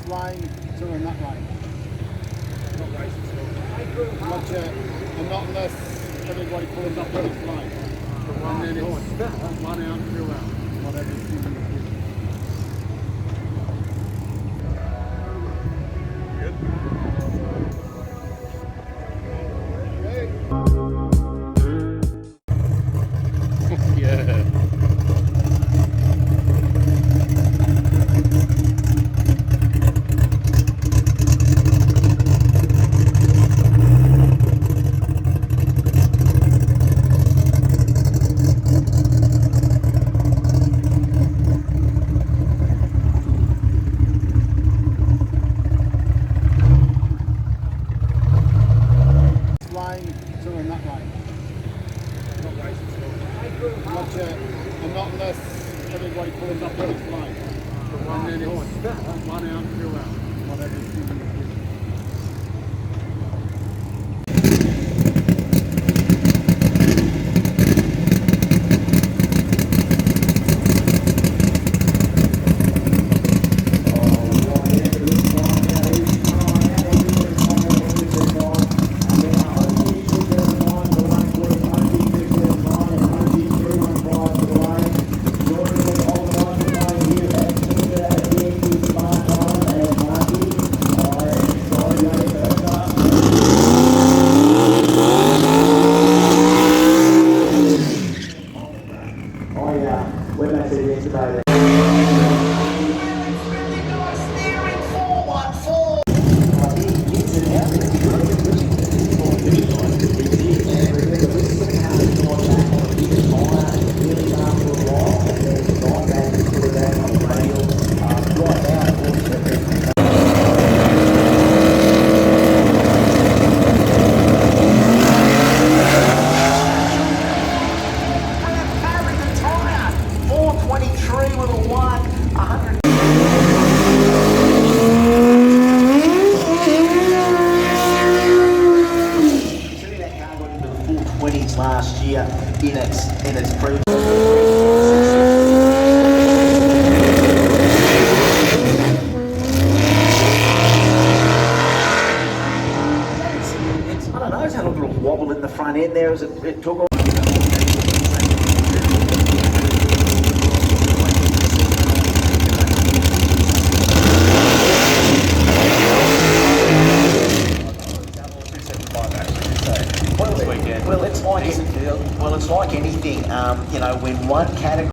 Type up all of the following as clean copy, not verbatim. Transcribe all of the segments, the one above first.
lane, two in that lane. Not racing still. Not yet, and not unless everybody pulls up on its lane. And then it's 1 out, 2 out, whatever it's given. Lane, two in that lane. Not racing still. Not yet, and not unless everybody pulls up on its lane. And then it's 1 out, 2 out, whatever it's given. Last year in its previous. I don't know, it's had a little wobble in the front end there as it took off. Well, it's like anything, you know, when one category...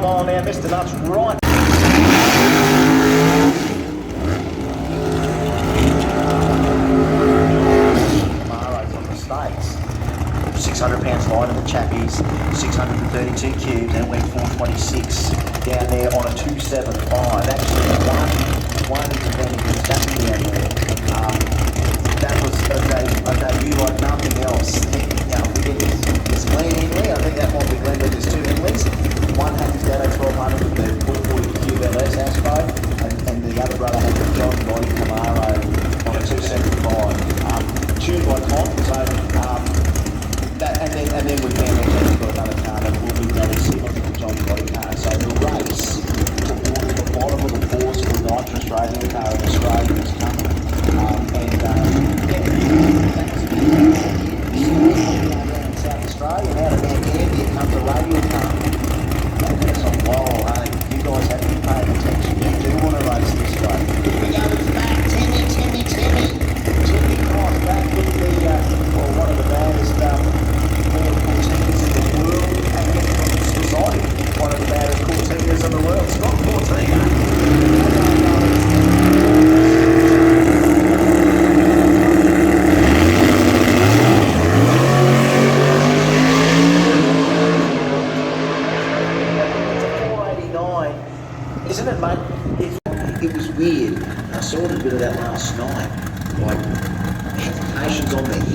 mile an hour, Mr. Nuts right. From the States. 600 pounds lighter than Chappie's, 632 cubes, and went 426 down there on a 275. Actually, one event against Chappie down there. That was a debut like nothing else. We get this Glen Henley. I think that might be Glen, but there's two Henleys. One had his dad 1200 with the 440 cube LS Aspo, and the other brother had the John Body Camaro on a 275. Tuned by Con, so and then we found out we've got another car that will be very similar to the John Body car. So the race towards the bottom of the force for the nitrous radial car in Australia is coming.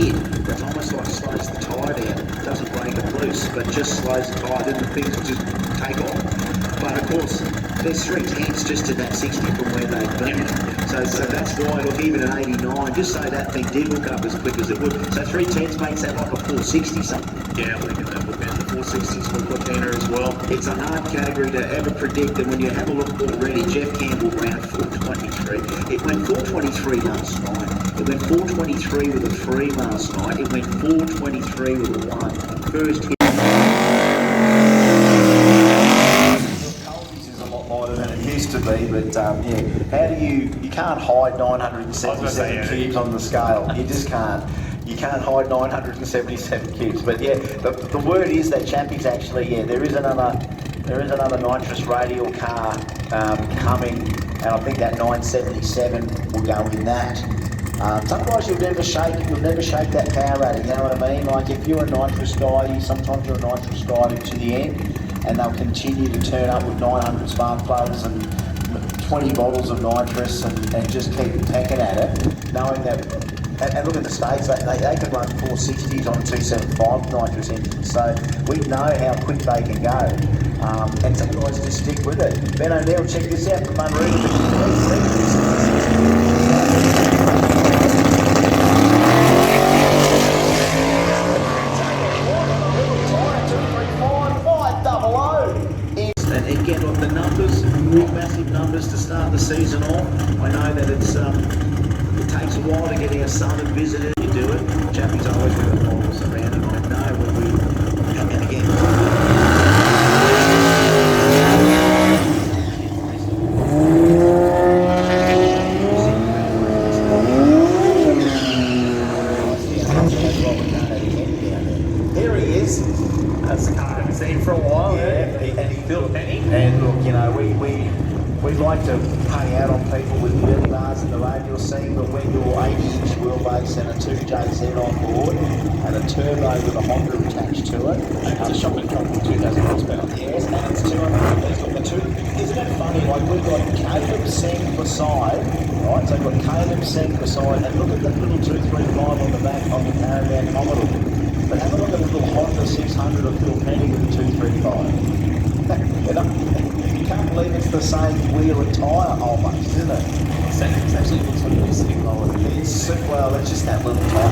hit, that's almost like slows the tyre down. It doesn't break it loose, but just slows the tyre, then the things just take off. But of course, there's 3/10 just to that 60 from where they've been. So that's why, look, even at 89, just say that thing did look up as quick as it would. So 3/10 makes that like a 460 something. Yeah, we can look at the 460s for Kenda as well. It's a hard category to ever predict, and when you have a look already, Jeff Campbell ran 423. It went 423 last night. It went 423 with a 3 last night. It went 423 with a 1. First hit. Colby's is a lot lighter than it used to be, but yeah. How do you can't hide 977 cubes on the scale. You just can't. You can't hide 977 cubes. But yeah, the word is that Chappie's actually, yeah, there is another nitrous radial car coming, and I think that 977 will go in that. Sometimes you'll never shake that power rating, you know what I mean? Like if you're a nitrous guy, sometimes you're a nitrous guy to the end, and they'll continue to turn up with 900 spark plugs and 20 bottles of nitrous and just keep pecking at it, knowing that. And look at the States, they can run 460s on a 275 nitrous engine, so we know how quick they can go. And some guys just stick with it. Ben O'Neill, check this out from Unreal. And again, look, the numbers, massive numbers to start the season off. I know that it takes a while to get our southern visitors to do it. Chappie's always got a models around, and I know when we, and again. There he is. That's the car I haven't seen for a while. Yeah, and he built a penny. And look, you know, we like to hang out on people with wheelie bars in the radial scene, but when you're 80-inch wheelbase and a 2JZ on board and a turbo with a Honda attached to it, It's a shopping truck with 2,000 horsepower. yes, and it's 200. Isn't it funny? Like we've got Caleb Seng beside, right? So we've got Caleb Seng beside, and look at that little 235 on the back of the Caravan Commodore. But have a look at the little Honda 600 of Phil Penny with the 235. You can't believe it's the same wheel and tyre almost, isn't it? It actually looks like it's sitting lower than it is. Well, it's just that little tyre.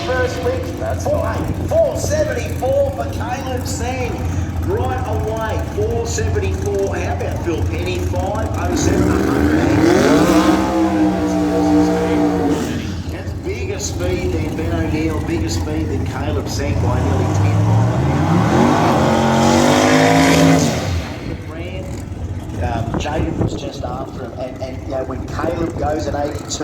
First week, that's 474 for Caleb Seng. Right away, 474. How about Phil Penny? 507, 100. That's bigger speed than Ben O'Neill, bigger speed than Caleb Seng by nearly 10 miles an hour. Jaden was just after him, and you know, when Caleb goes at 82,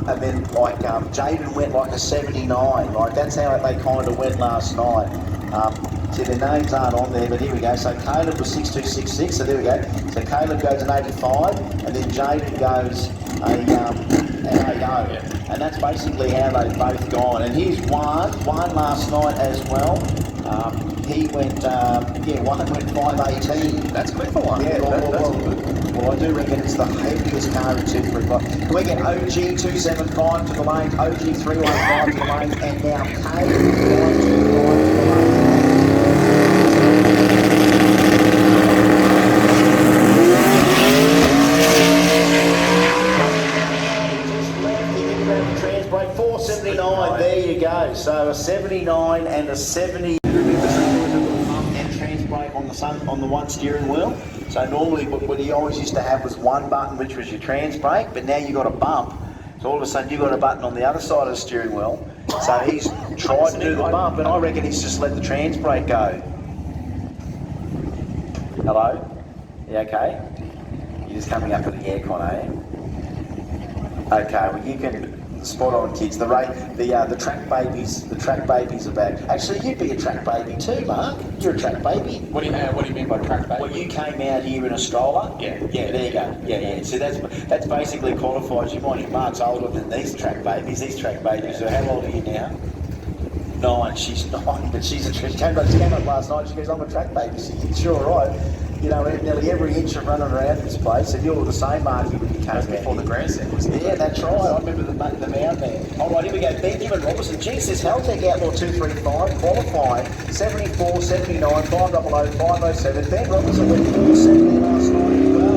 and then like Jaden went like a 79, like that's how they kind of went last night. See, their names aren't on there, but here we go. So Caleb was 6266, so there we go. So Caleb goes an 85, and then Jaden goes an 80. And that's basically how they've both gone. And here's one last night as well. He went, one went 518. That's quick for one. Yeah, that's good. Well, I do reckon it's the heaviest car in 235. Can we get OG 275 to the lane, OG 315 to the lane, and now K 925 to the lane. Transbrake 479, there you go. So a 79 and a 70. And transbrake on the one steering wheel. So normally what you always used to have was one button, which was your transbrake, but now you've got a bump. So all of a sudden you've got a button on the other side of the steering wheel. So he's tried to do the bump, and I reckon he's just let the transbrake go. Hello? You okay? You're just coming up to the aircon, are you? Okay, well you can spot on, kids. The track babies are back. Actually, you'd be a track baby too, Mark. You're a track baby. What do you mean by track baby? Well, you came out here in a stroller. Yeah. Yeah, there you go. Yeah. So that's basically qualifies you. Mind you, Mark's older than these track babies. These track babies. So how old are you now? 9. She's 9, but she's a came up last night. She goes, I'm a track baby. She said, sure, right. You know, nearly every inch of running around this place, and you're the same, Marky, with your cars Before the grandstand, wasn't it? Yeah, that's right. I remember the mound there. All right, here we go. Benjamin Robertson. Gee, says Haltech Outlaw 235, qualifying 74, 79, 500, 507. Ben Robertson went 470 last night as well.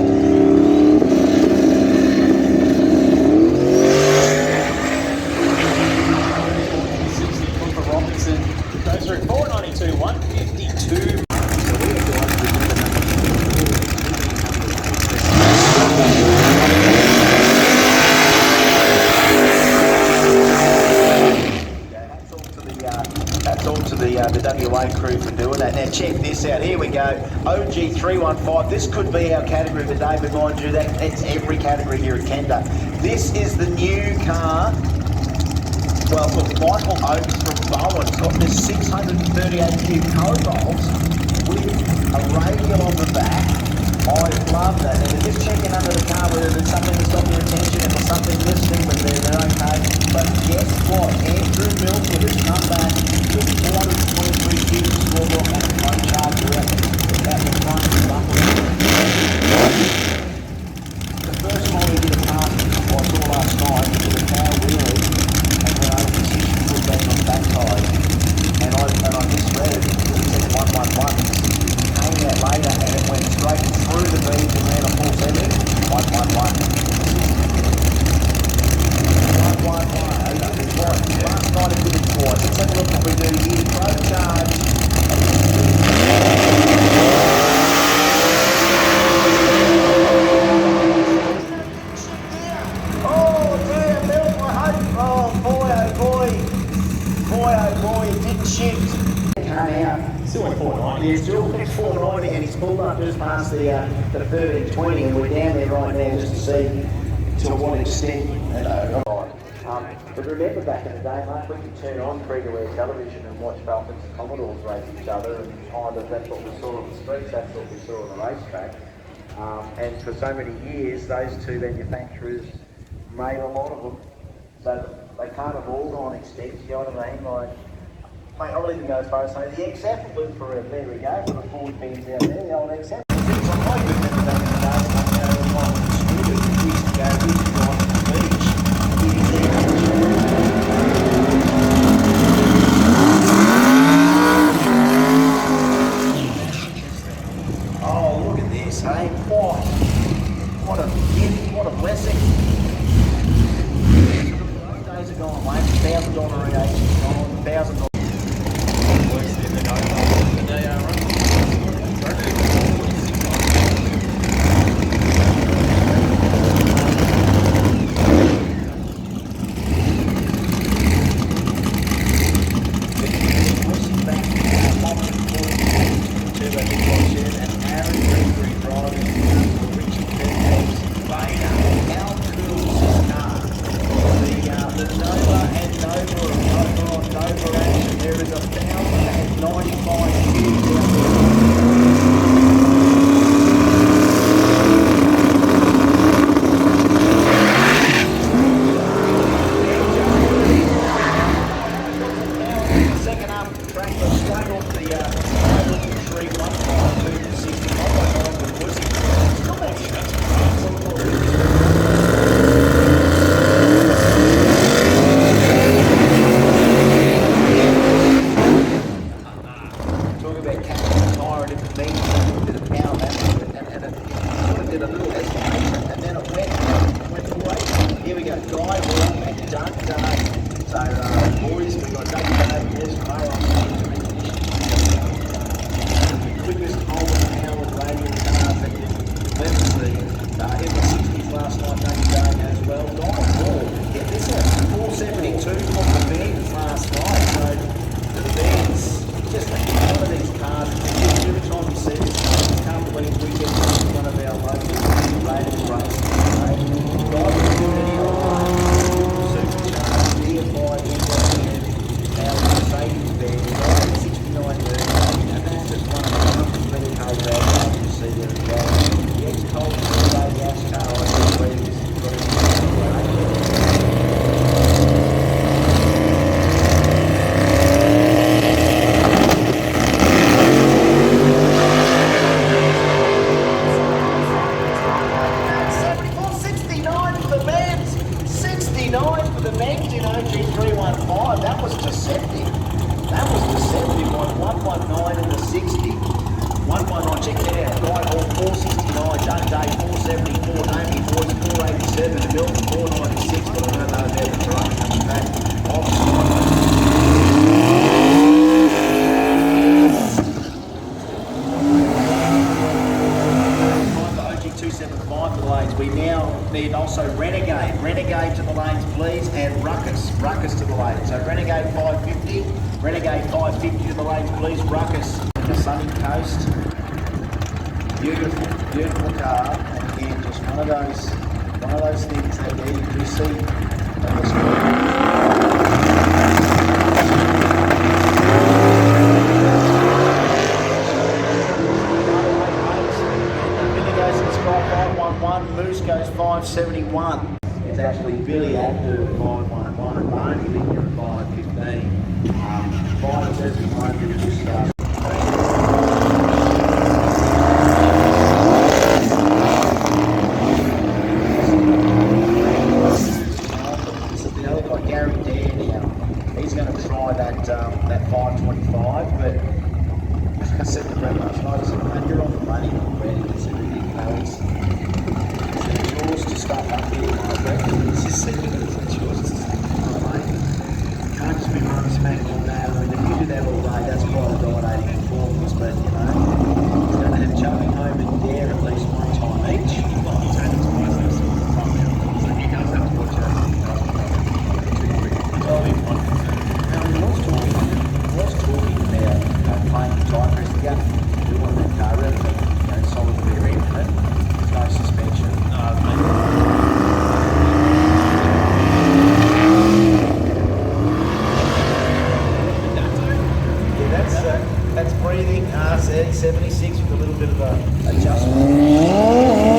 Goes through 492, 152. Hats off to the WA crew for doing that. Now check this out. Here we go. OG 315. This could be our category of the day, but mind you, it's every category here at Kenda. This is the new car. Well, look, Michael Oates from Bowen's got this 638 Cobalt with a radial on the back. I love that. And they're just checking under the car whether there's something that's got your attention, if there's something listening, but they're okay. But guess what? Andrew Milford has come back with 423 cubes scorebook and a phone charger out the front of the buckle. The first time we did a pass I saw last night was a power wheelie and went over the 60 foot back on the back tire. And I misread it. It said 111. Came out later and it went straight through the beams and ran a 470. 111. 111. Last night it did it twice. Let's have a look what we do here. Pro charge. Oh dear, Milk, I hope. Oh boy, it didn't shift. Come out. Still went 490. Yeah, still went 490 and he's pulled up just past the 1320 and we're down there right now just to see to what extent. But remember back in the day, Mark, we could turn on free-to-air television and watch Falcons and Commodores race each other, and either that's what we saw on the streets, that's what we saw on the racetrack. And for so many years, those two manufacturers made a lot of them, so they can't have all gone extinct, you know what I mean? Like, mate, I'll even go as far as saying the XF will live forever. There we go, for the Ford fans out there, the old XF. I remember back in the day, we used to go on the beach. Oh, look at this, hey? What a gift, what a blessing. Those days are gone, mate. $1,000 reagents gone, $1,000. Worse than the night. They are running. There is 1,095 Yeah, Whitehall 469, Dun Day 474, Namie Boys 487, Milton 496, but I don't know about the driver coming back. OG275 to the lanes. We now need also Renegade to the lanes please, and Ruckus to the lanes. So Renegade 550 to the lanes please, Ruckus. The sunny coast, beautiful car, and again just one of those things that you do see on the screen. Billy goes to the sky 511, Moose goes 571. It's actually Billy at the 511, Barney Linger at 515. 571 just that 525, but I said to Brett last night, I said, man, you're on the money already. It's everything goes. It's yours to start up here, my friend. It's just it's yours to start up, mate. You can't just be running smack all day. I mean, if you do that all day, that's quite a dominating performance, but you know, he's going to have Chubby home and Dare at least one time each. Well, he's had his twice those sort of front now, so he does have to watch out. He was talking about playing the tyre press together. We want that car really, solid rear end in it. There's no suspension. Yeah, that's breathing. RC76 with a little bit of a adjustment.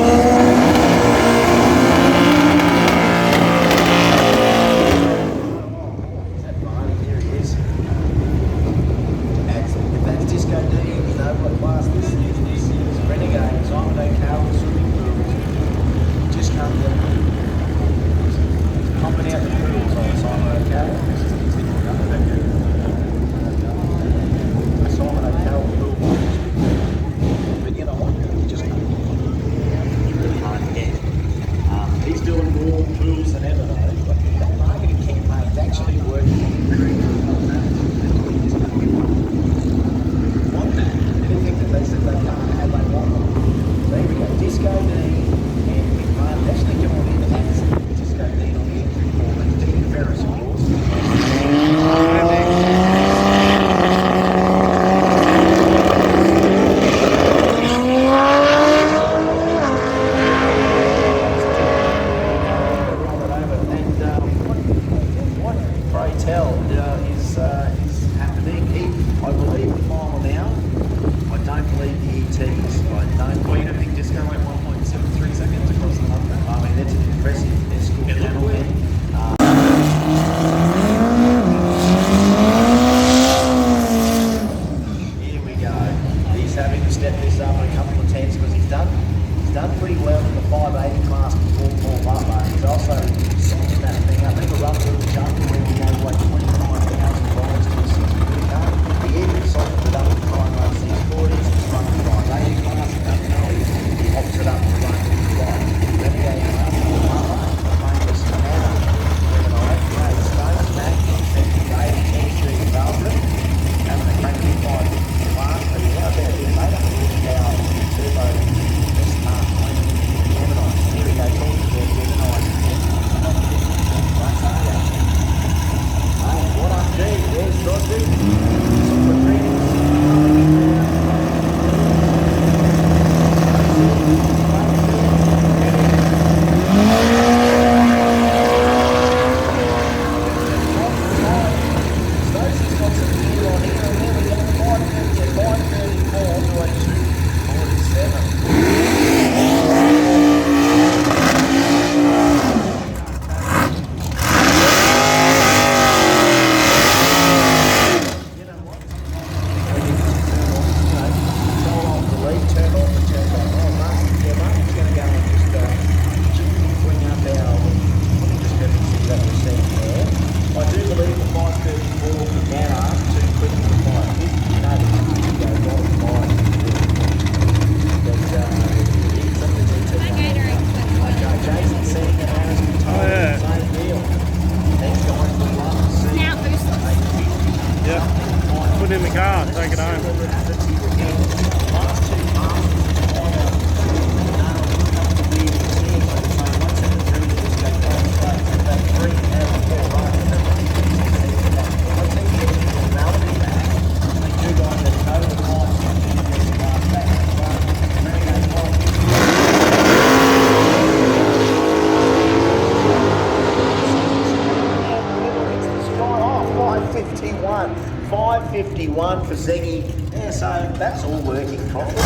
1 for Zeggy. Yeah, so that's all working properly.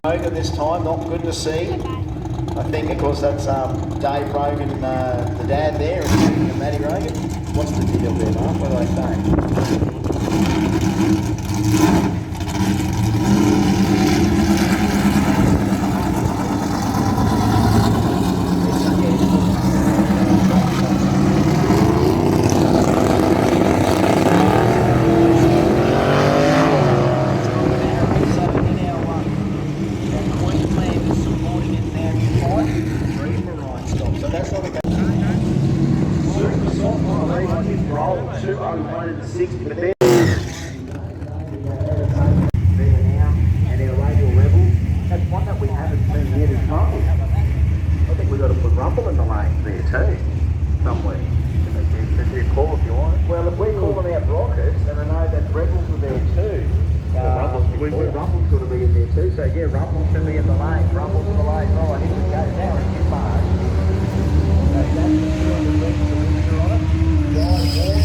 Rogan this time, not good to see. I think, of course, that's Dave Rogan, the dad there, and Matty Rogan. What's the deal there, Mark? What do they say? Queensland is supporting it now. You find 3 for right stop, so that's not a good. Super soft on the lead, he's rolled 201 in the 60, but there now, and our radial level. That's one that we haven't seen yet is Rumble. I think we've got to put Rumble in the lane there too, somewhere. If you call if you want. Well, if we're calling out Rockets, then I know that Rebels are there too. Rumble's got to be in there too, so yeah, Rumble should be in the lane. Rumble's in the lane, right, here we go, now it's too far. So that's the 200 on it. Drive warm,